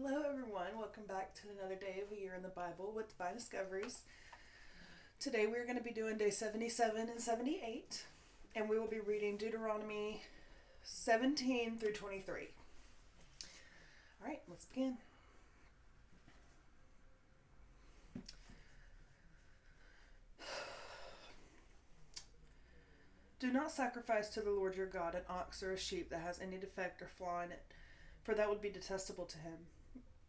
Hello everyone, welcome back to another day of a year in the Bible with Divine Discoveries. Today we're going to be doing day 77 and 78, and we will be reading Deuteronomy 17 through 23. Alright, let's begin. Do not sacrifice to the Lord your God an ox or a sheep that has any defect or flaw in it, for that would be detestable to him.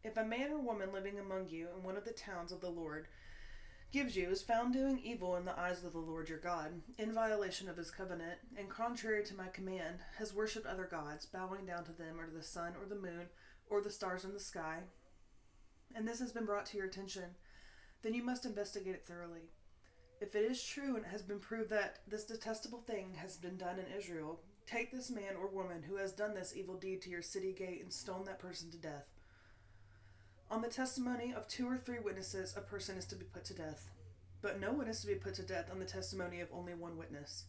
If a man or woman living among you in one of the towns of the Lord gives you is found doing evil in the eyes of the Lord your God, in violation of his covenant, and contrary to my command, has worshipped other gods, bowing down to them or to the sun or the moon or the stars in the sky, and this has been brought to your attention, then you must investigate it thoroughly. If it is true and it has been proved that this detestable thing has been done in Israel, take this man or woman who has done this evil deed to your city gate and stone that person to death. On the testimony of 2 or 3 witnesses, a person is to be put to death. But no one is to be put to death on the testimony of only one witness.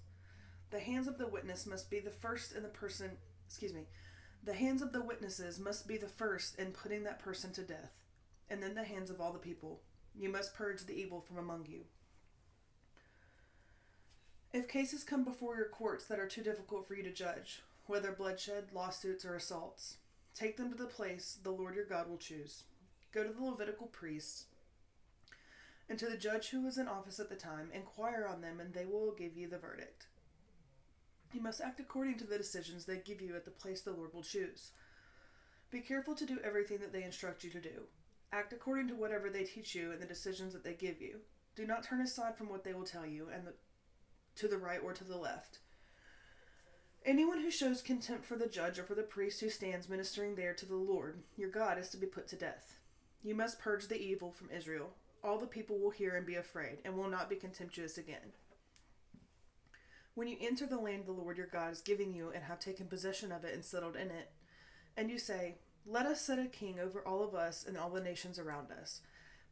The hands of the witness must be the first in the hands of the witnesses must be the first in putting that person to death, and then the hands of all the people. You must purge the evil from among you. If cases come before your courts that are too difficult for you to judge, whether bloodshed, lawsuits, or assaults, take them to the place the Lord your God will choose. Go to the Levitical priests and to the judge who is in office at the time. Inquire on them, and they will give you the verdict. You must act according to the decisions they give you at the place the Lord will choose. Be careful to do everything that they instruct you to do. Act according to whatever they teach you and the decisions that they give you. Do not turn aside from what they will tell you to the right or to the left. Anyone who shows contempt for the judge or for the priest who stands ministering there to the Lord, your God, is to be put to death. You must purge the evil from Israel. All the people will hear and be afraid, and will not be contemptuous again. When you enter the land the Lord your God is giving you and have taken possession of it and settled in it, and you say, "Let us set a king over all of us and all the nations around us,"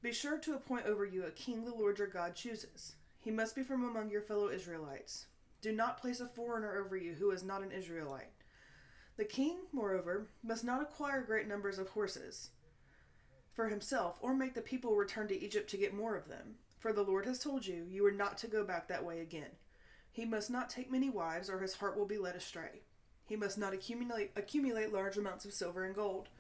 be sure to appoint over you a king the Lord your God chooses. He must be from among your fellow Israelites. Do not place a foreigner over you who is not an Israelite. The king, moreover, must not acquire great numbers of horses for himself, or make the people return to Egypt to get more of them. For the Lord has told you, you are not to go back that way again. He must not take many wives, or his heart will be led astray. He must not accumulate large amounts of silver and gold.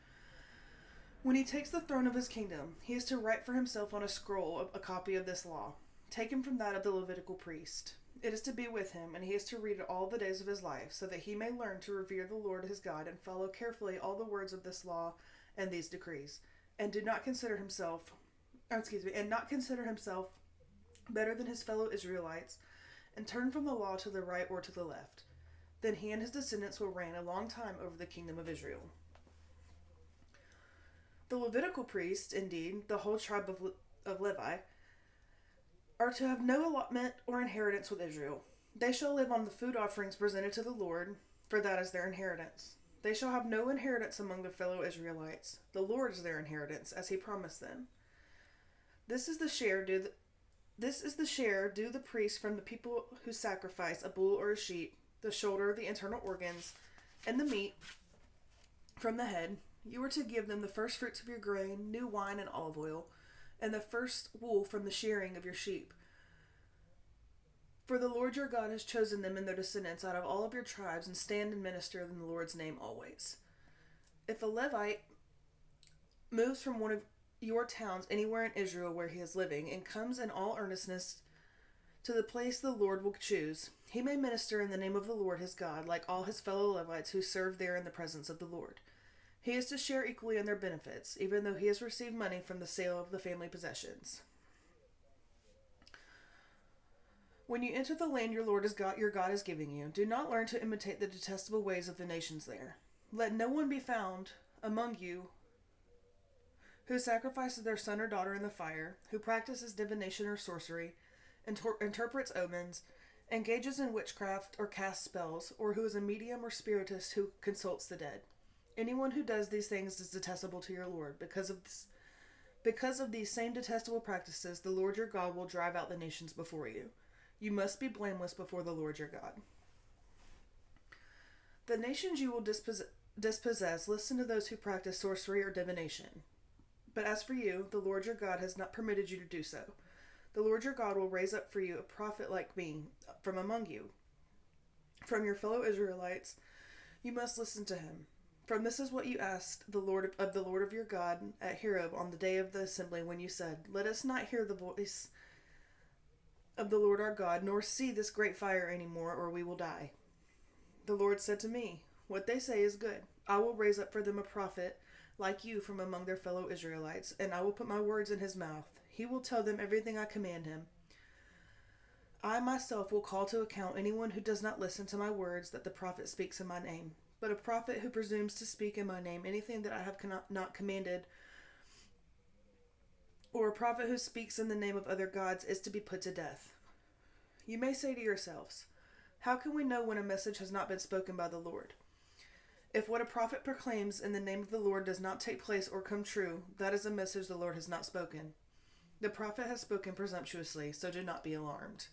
When he takes the throne of his kingdom, he is to write for himself on a scroll a copy of this law, taken from that of the Levitical priest. It is to be with him, and he is to read it all the days of his life, so that he may learn to revere the Lord his God and follow carefully all the words of this law and these decrees, and not consider himself better than his fellow Israelites, and turn from the law to the right or to the left. Then he and his descendants will reign a long time over the kingdom of Israel. The Levitical priests, indeed, the whole tribe of Levi, are to have no allotment or inheritance with Israel. They shall live on the food offerings presented to the Lord, for that is their inheritance. They shall have no inheritance among their fellow Israelites. The Lord is their inheritance, as he promised them. This is the share due the priest from the people who sacrifice a bull or a sheep, the shoulder, the internal organs, and the meat from the head. You are to give them the first fruits of your grain, new wine and olive oil, and the first wool from the shearing of your sheep. For the Lord your God has chosen them and their descendants out of all of your tribes, and stand and minister in the Lord's name always. If a Levite moves from one of your towns anywhere in Israel where he is living, and comes in all earnestness to the place the Lord will choose, he may minister in the name of the Lord his God, like all his fellow Levites who serve there in the presence of the Lord. He is to share equally in their benefits, even though he has received money from the sale of the family possessions. When you enter the land your God is giving you, do not learn to imitate the detestable ways of the nations there. Let no one be found among you who sacrifices their son or daughter in the fire, who practices divination or sorcery, interprets omens, engages in witchcraft or casts spells, or who is a medium or spiritist who consults the dead. Anyone who does these things is detestable to your Lord. Because of these same detestable practices, the Lord your God will drive out the nations before you. You must be blameless before the Lord your God. The nations you will dispossess, listen to those who practice sorcery or divination. But as for you, the Lord your God has not permitted you to do so. The Lord your God will raise up for you a prophet like me from among you. From your fellow Israelites, you must listen to him. From this is what you asked the Lord of your God at Horeb on the day of the assembly, when you said, "Let us not hear the voice of the Lord our God, nor see this great fire any more, or we will die." The Lord said to me, "What they say is good. I will raise up for them a prophet like you from among their fellow Israelites, and I will put my words in his mouth. He will tell them everything I command him. I myself will call to account anyone who does not listen to my words that the prophet speaks in my name. But a prophet who presumes to speak in my name anything that I have not commanded, or a prophet who speaks in the name of other gods, is to be put to death." You may say to yourselves, "How can we know when a message has not been spoken by the Lord?" If what a prophet proclaims in the name of the Lord does not take place or come true, that is a message the Lord has not spoken. The prophet has spoken presumptuously, so do not be alarmed.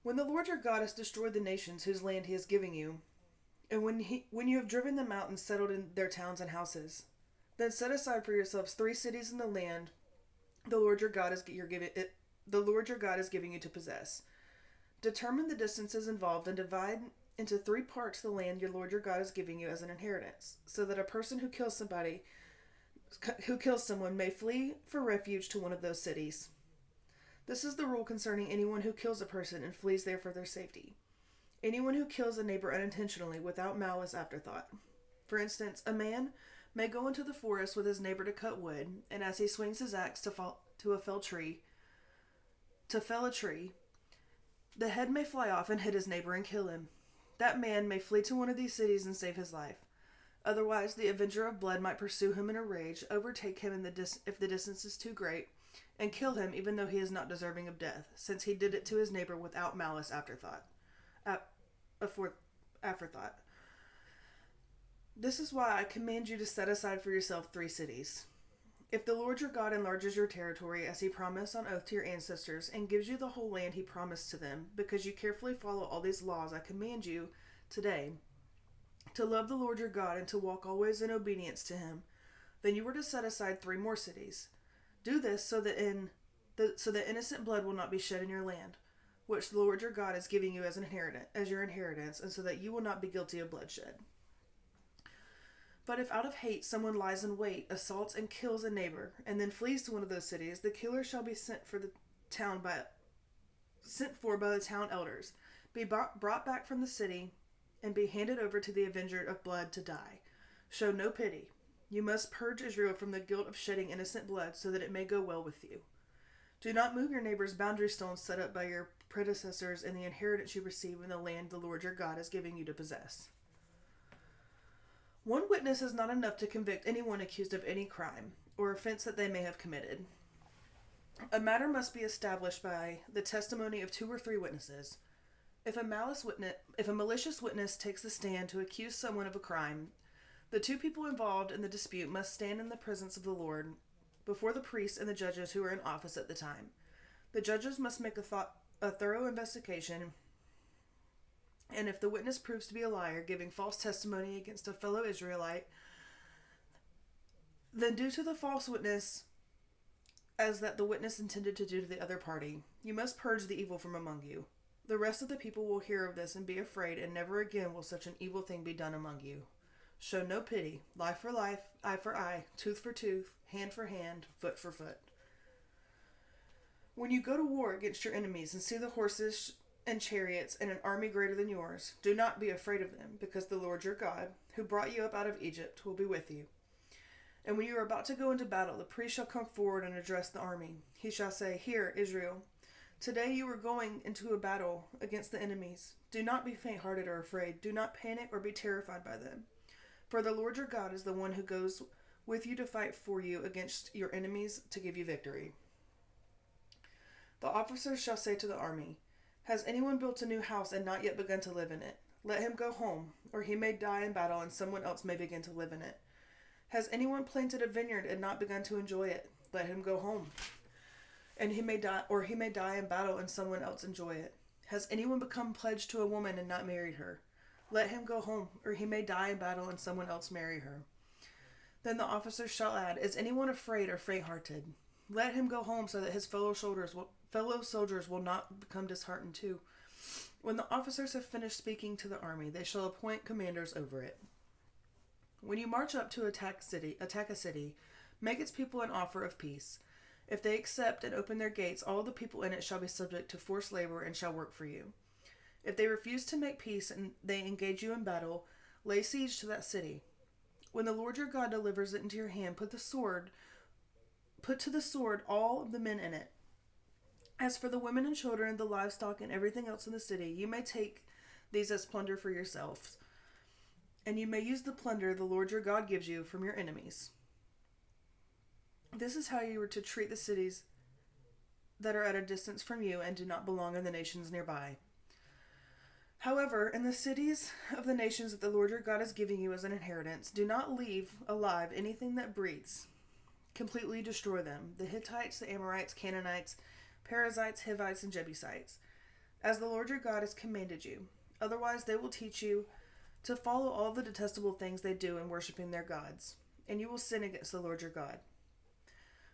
When the Lord your God has destroyed the nations whose land he is giving you, and when you have driven them out and settled in their towns and houses, then set aside for yourselves 3 cities in the land the Lord your God is giving you to possess. Determine the distances involved and divide into 3 parts the land your Lord your God is giving you as an inheritance, so that a person who kills someone may flee for refuge to one of those cities. This is the rule concerning anyone who kills a person and flees there for their safety. Anyone who kills a neighbor unintentionally without malice afterthought. For instance, a man may go into the forest with his neighbor to cut wood, and as he swings his axe to fell a tree, the head may fly off and hit his neighbor and kill him. That man may flee to one of these cities and save his life. Otherwise, the avenger of blood might pursue him in a rage, overtake him if the distance is too great, and kill him even though he is not deserving of death, since he did it to his neighbor without malice afterthought. This is why I command you to set aside for yourself 3 cities. If the Lord your God enlarges your territory as he promised on oath to your ancestors, and gives you the whole land he promised to them, because you carefully follow all these laws I command you today, to love the Lord your God and to walk always in obedience to him, then you are to set aside 3 more cities. Do this so that innocent blood will not be shed in your land, which the Lord your God is giving you as your inheritance, and so that you will not be guilty of bloodshed. But if out of hate someone lies in wait, assaults and kills a neighbor, and then flees to one of those cities, the killer shall be sent for by the town elders, be brought back from the city, and be handed over to the avenger of blood to die. Show no pity. You must purge Israel from the guilt of shedding innocent blood, so that it may go well with you. Do not move your neighbor's boundary stones set up by your predecessors in the inheritance you receive in the land the Lord your God is giving you to possess. One witness is not enough to convict anyone accused of any crime or offense that they may have committed. A matter must be established by the testimony of 2 or 3 witnesses. If a malicious witness takes the stand to accuse someone of a crime, the 2 people involved in the dispute must stand in the presence of the Lord before the priests and the judges who are in office at the time. The judges must make a thorough investigation, and if the witness proves to be a liar, giving false testimony against a fellow Israelite, then do to the false witness as that the witness intended to do to the other party. You must purge the evil from among you. The rest of the people will hear of this and be afraid, and never again will such an evil thing be done among you. Show no pity. Life for life, eye for eye, tooth for tooth, hand for hand, foot for foot. When you go to war against your enemies and see the horses and chariots and an army greater than yours, do not be afraid of them, because the Lord your God, who brought you up out of Egypt, will be with you. And when you are about to go into battle, the priest shall come forward and address the army. He shall say, "Hear, Israel, today you are going into a battle against the enemies. Do not be faint-hearted or afraid. Do not panic or be terrified by them. For the Lord your God is the one who goes with you to fight for you against your enemies to give you victory." The officers shall say to the army, "Has anyone built a new house and not yet begun to live in it? Let him go home, or he may die in battle and someone else may begin to live in it. Has anyone planted a vineyard and not begun to enjoy it? Let him go home, and he may die in battle and someone else enjoy it. Has anyone become pledged to a woman and not married her? Let him go home, or he may die in battle and someone else marry her. Then the officers shall add, is anyone afraid or faint-hearted? Let him go home so that his fellow soldiers will not become disheartened too. When the officers have finished speaking to the army, they shall appoint commanders over it. When you march up to attack a city, make its people an offer of peace. If they accept and open their gates, all the people in it shall be subject to forced labor and shall work for you. If they refuse to make peace and they engage you in battle, lay siege to that city. When the Lord your God delivers it into your hand, put to the sword all of the men in it. As for the women and children, the livestock, and everything else in the city, you may take these as plunder for yourselves, and you may use the plunder the Lord your God gives you from your enemies. This is how you are to treat the cities that are at a distance from you and do not belong in the nations nearby. However, in the cities of the nations that the Lord your God is giving you as an inheritance, do not leave alive anything that breathes. Completely destroy them. The Hittites, the Amorites, Canaanites, Perizzites, Hivites, and Jebusites, as the Lord your God has commanded you. Otherwise they will teach you to follow all the detestable things they do in worshiping their gods, and you will sin against the Lord your God.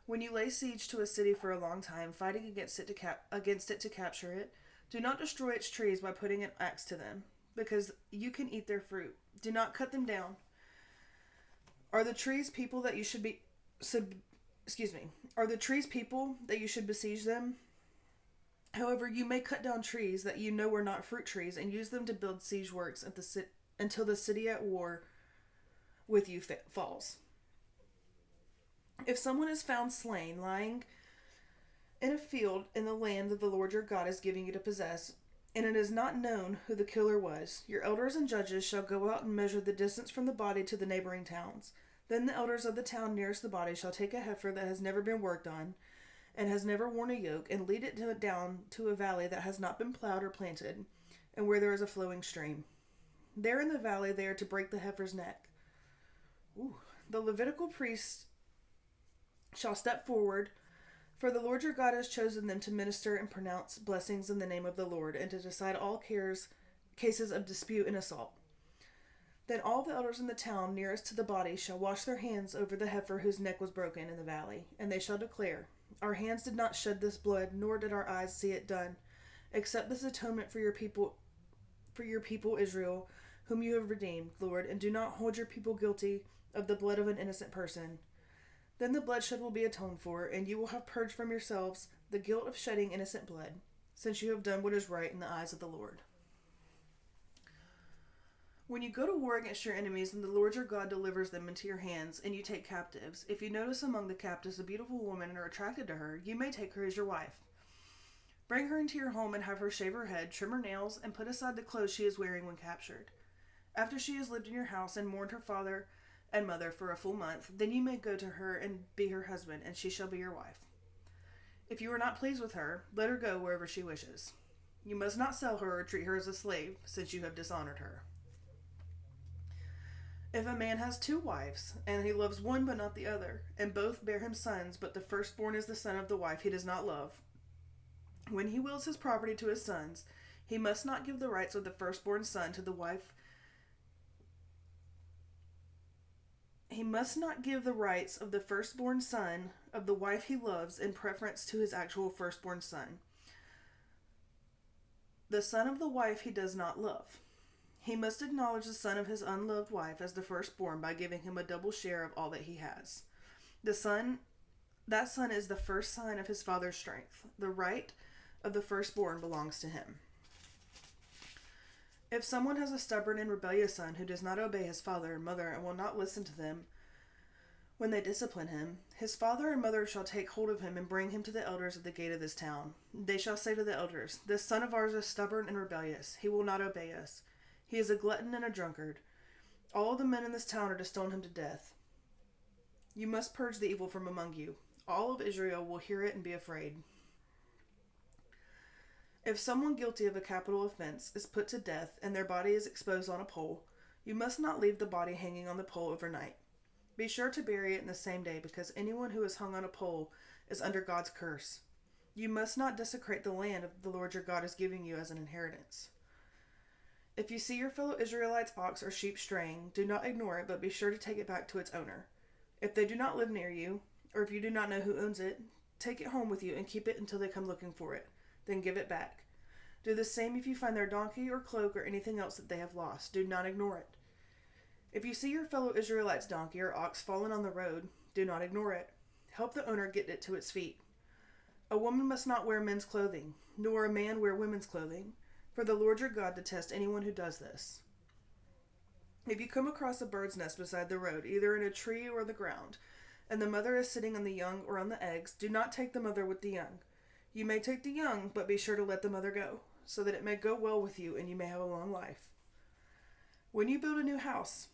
When you lay siege to a city for a long time, fighting against it to capture it, do not destroy its trees by putting an axe to them, because you can eat their fruit. Do not cut them down. Are the trees people that you should besiege them? However, you may cut down trees that you know were not fruit trees and use them to build siege works until the city at war with you falls. If someone is found slain, lying in a field in the land that the Lord your God is giving you to possess, and it is not known who the killer was, your elders and judges shall go out and measure the distance from the body to the neighboring towns. Then the elders of the town nearest the body shall take a heifer that has never been worked on and has never worn a yoke, and lead it down to a valley that has not been plowed or planted, and where there is a flowing stream. There in the valley they are to break the heifer's neck. The Levitical priest shall step forward, for the Lord your God has chosen them to minister and pronounce blessings in the name of the Lord, and to decide all cases of dispute and assault. Then all the elders in the town nearest to the body shall wash their hands over the heifer whose neck was broken in the valley, and they shall declare, our hands did not shed this blood, nor did our eyes see it done. Accept this atonement for your people Israel, whom you have redeemed, Lord, and do not hold your people guilty of the blood of an innocent person. Then the bloodshed will be atoned for, and you will have purged from yourselves the guilt of shedding innocent blood, since you have done what is right in the eyes of the Lord. When you go to war against your enemies, and the Lord your God delivers them into your hands, and you take captives, if you notice among the captives a beautiful woman and are attracted to her, you may take her as your wife. Bring her into your home and have her shave her head, trim her nails, and put aside the clothes she is wearing when captured. After she has lived in your house and mourned her father and mother for a full month, then you may go to her and be her husband, and she shall be your wife. If you are not pleased with her, let her go wherever she wishes. You must not sell her or treat her as a slave, since you have dishonored her. If a man has 2 wives, and he loves one but not the other, and both bear him sons, but the firstborn is the son of the wife he does not love, when he wills his property to his sons, he must not give the rights of the firstborn son to the wife. He must not give the rights of the firstborn son of the wife he loves in preference to his actual firstborn son, the son of the wife he does not love. He must acknowledge the son of his unloved wife as the firstborn by giving him a double share of all that he has. That son is the first sign of his father's strength. The right of the firstborn belongs to him. If someone has a stubborn and rebellious son who does not obey his father and mother and will not listen to them when they discipline him, his father and mother shall take hold of him and bring him to the elders at the gate of this town. They shall say to the elders, this son of ours is stubborn and rebellious. He will not obey us. He is a glutton and a drunkard. All the men in this town are to stone him to death. You must purge the evil from among you. All of Israel will hear it and be afraid. If someone guilty of a capital offense is put to death and their body is exposed on a pole, you must not leave the body hanging on the pole overnight. Be sure to bury it in the same day, because anyone who is hung on a pole is under God's curse. You must not desecrate the land the Lord your God is giving you as an inheritance. If you see your fellow Israelites' ox or sheep straying, do not ignore it, but be sure to take it back to its owner. If they do not live near you, or if you do not know who owns it, take it home with you and keep it until they come looking for it. Then give it back. Do the same if you find their donkey or cloak or anything else that they have lost. Do not ignore it. If you see your fellow Israelites' donkey or ox fallen on the road, do not ignore it. Help the owner get it to its feet. A woman must not wear men's clothing, nor a man wear women's clothing, for the Lord your God detests anyone who does this. If you come across a bird's nest beside the road, either in a tree or the ground, and the mother is sitting on the young or on the eggs, do not take the mother with the young. You may take the young, but be sure to let the mother go, so that it may go well with you and you may have a long life. When you build a new house,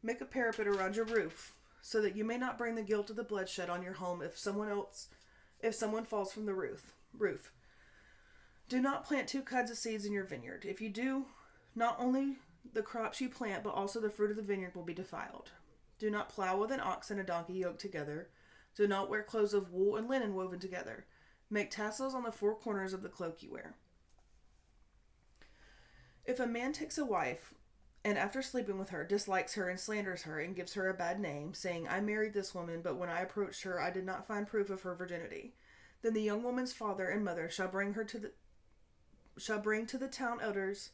make a parapet around your roof, so that you may not bring the guilt of the bloodshed on your home if someone falls from the roof. Do not plant two kinds of seeds in your vineyard. If you do, not only the crops you plant, but also the fruit of the vineyard will be defiled. Do not plow with an ox and a donkey yoked together. Do not wear clothes of wool and linen woven together. Make tassels on the four corners of the cloak you wear. If a man takes a wife, and after sleeping with her, dislikes her and slanders her and gives her a bad name, saying, I married this woman, but when I approached her, I did not find proof of her virginity, then the young woman's father and mother shall bring to the town elders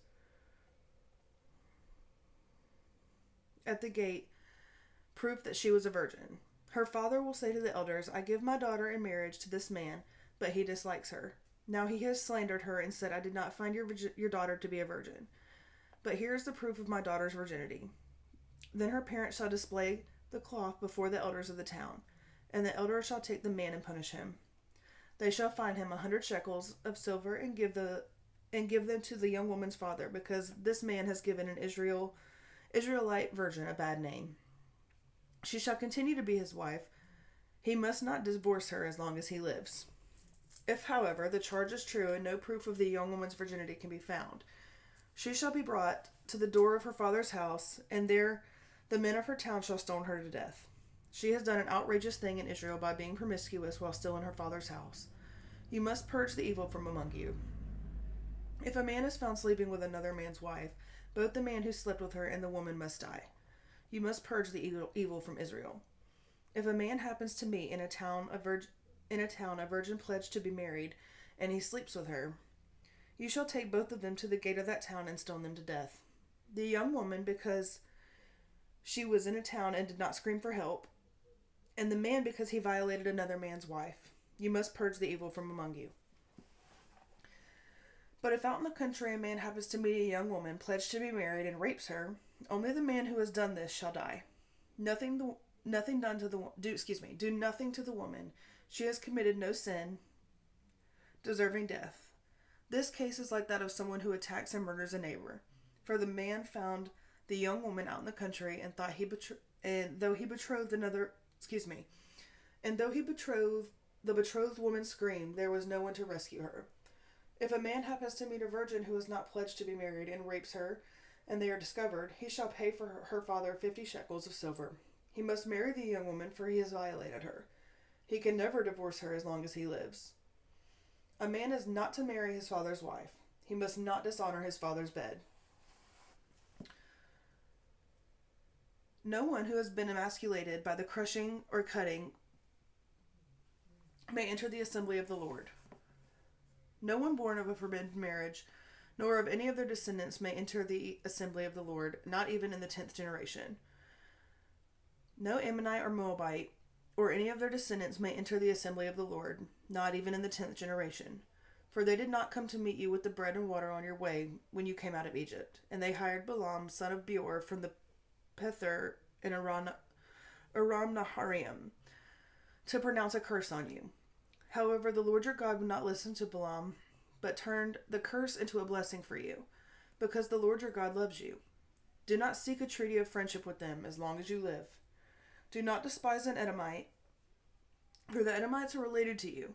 at the gate proof that she was a virgin. Her father will say to the elders, I give my daughter in marriage to this man, but he dislikes her. Now he has slandered her and said, I did not find your daughter to be a virgin. But here is the proof of my daughter's virginity. Then her parents shall display the cloth before the elders of the town, and the elders shall take the man and punish him. They shall fine him 100 shekels of silver and give them to the young woman's father, because this man has given an Israelite virgin a bad name. She shall continue to be his wife. He must not divorce her as long as he lives. If, however, the charge is true and no proof of the young woman's virginity can be found, she shall be brought to the door of her father's house, and there the men of her town shall stone her to death. She has done an outrageous thing in Israel by being promiscuous while still in her father's house. You must purge the evil from among you. If a man is found sleeping with another man's wife, both the man who slept with her and the woman must die. You must purge the evil from Israel. If a man happens to meet in a town a virgin pledged to be married, and he sleeps with her, you shall take both of them to the gate of that town and stone them to death. The young woman, because she was in a town and did not scream for help, and the man because he violated another man's wife. You must purge the evil from among you. But if out in the country a man happens to meet a young woman pledged to be married and rapes her, only the man who has done this shall die. Do nothing to the woman. She has committed no sin deserving death. This case is like that of someone who attacks and murders a neighbor. For the man found the young woman out in the country and thought though he betrothed the betrothed woman screamed, there was no one to rescue her. If a man happens to meet a virgin who is not pledged to be married and rapes her, and they are discovered, he shall pay for her father 50 shekels of silver. He must marry the young woman, for he has violated her. He can never divorce her as long as he lives. A man is not to marry his father's wife. He must not dishonor his father's bed. No one who has been emasculated by the crushing or cutting may enter the assembly of the Lord. No one born of a forbidden marriage, nor of any of their descendants, may enter the assembly of the Lord, not even in the 10th generation. No Ammonite or Moabite, or any of their descendants, may enter the assembly of the Lord, not even in the 10th generation. For they did not come to meet you with the bread and water on your way when you came out of Egypt, and they hired Balaam, son of Beor, from the Pether in Aram Naharaim, to pronounce a curse on you. However, the Lord your God would not listen to Balaam, but turned the curse into a blessing for you, because the Lord your God loves you. Do not seek a treaty of friendship with them as long as you live. Do not despise an Edomite, for the Edomites are related to you.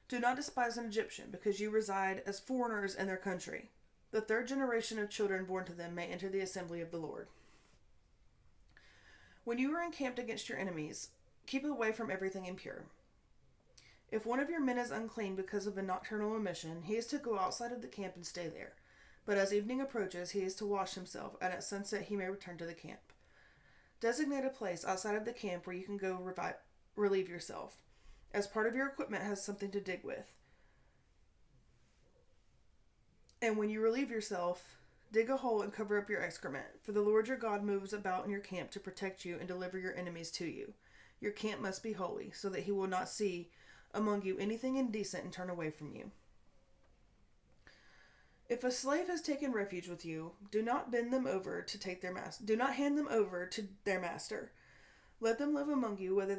Do not despise an Egyptian, because you reside as foreigners in their country. The 3rd generation of children born to them may enter the assembly of the Lord. When you are encamped against your enemies, keep away from everything impure. If one of your men is unclean because of a nocturnal emission, he is to go outside of the camp and stay there. But as evening approaches, he is to wash himself, and at sunset he may return to the camp. Designate a place outside of the camp where you can go relieve yourself. As part of your equipment has something to dig with. And when you relieve yourself, dig a hole and cover up your excrement, for the Lord your God moves about in your camp to protect you and deliver your enemies to you. Your camp must be holy, so that he will not see among you anything indecent and turn away from you. If a slave has taken refuge with you, do not hand them over to their master. Let them live among you Let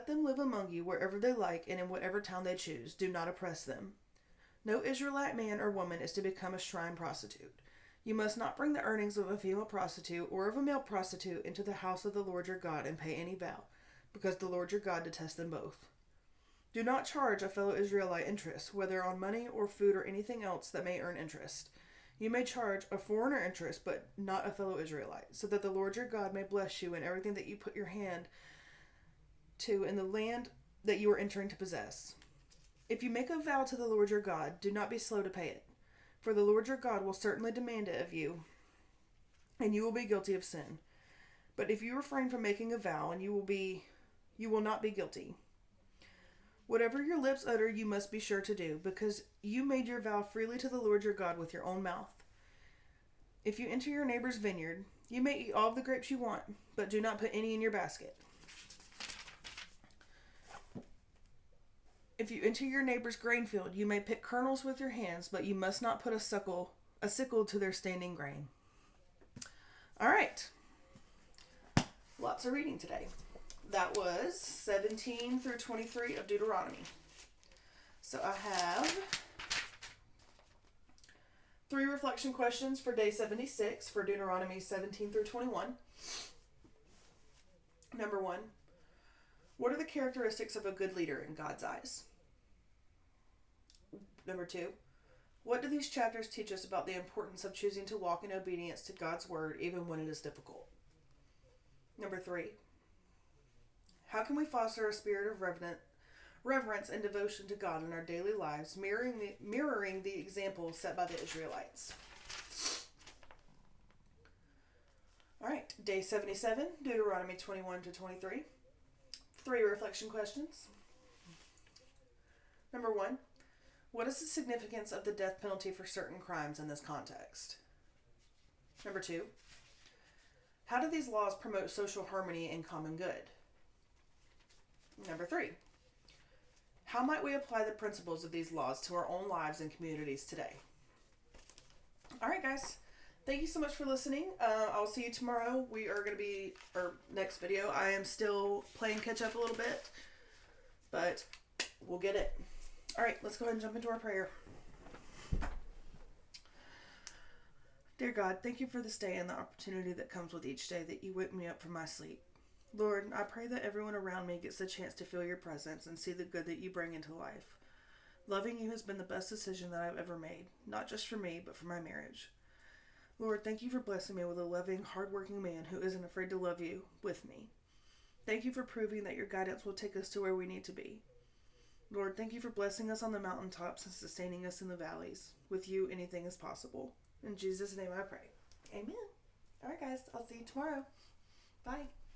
them live among you wherever they like and in whatever town they choose. Do not oppress them. No Israelite man or woman is to become a shrine prostitute. You must not bring the earnings of a female prostitute or of a male prostitute into the house of the Lord your God and pay any vow, because the Lord your God detests them both. Do not charge a fellow Israelite interest, whether on money or food or anything else that may earn interest. You may charge a foreigner interest, but not a fellow Israelite, so that the Lord your God may bless you in everything that you put your hand to in the land that you are entering to possess. If you make a vow to the Lord your God, do not be slow to pay it, for the Lord your God will certainly demand it of you, and you will be guilty of sin. But if you refrain from making a vow, and you will not be guilty. Whatever your lips utter, you must be sure to do, because you made your vow freely to the Lord your God with your own mouth. If you enter your neighbor's vineyard, you may eat all of the grapes you want, but do not put any in your basket. If you enter your neighbor's grain field, you may pick kernels with your hands, but you must not put a sickle to their standing grain. All right. Lots of reading today. That was 17 through 23 of Deuteronomy. So I have 3 reflection questions for day 76 for Deuteronomy 17 through 21. Number 1, what are the characteristics of a good leader in God's eyes? Number 2, what do these chapters teach us about the importance of choosing to walk in obedience to God's word even when it is difficult? Number 3, how can we foster a spirit of reverence and devotion to God in our daily lives, mirroring the example set by the Israelites? All right, day 77, Deuteronomy 21 to 23. 3 reflection questions. Number 1, what is the significance of the death penalty for certain crimes in this context? Number 2, how do these laws promote social harmony and common good? Number 3, how might we apply the principles of these laws to our own lives and communities today? All right, guys. Thank you so much for listening. I'll see you tomorrow. We are going to be, next video. I am still playing catch up a little bit, but we'll get it. All right, let's go ahead and jump into our prayer. Dear God, thank you for this day and the opportunity that comes with each day that you wake me up from my sleep. Lord, I pray that everyone around me gets the chance to feel your presence and see the good that you bring into life. Loving you has been the best decision that I've ever made, not just for me, but for my marriage. Lord, thank you for blessing me with a loving, hardworking man who isn't afraid to love you with me. Thank you for proving that your guidance will take us to where we need to be. Lord, thank you for blessing us on the mountaintops and sustaining us in the valleys. With you, anything is possible. In Jesus' name I pray. Amen. All right, guys. I'll see you tomorrow. Bye.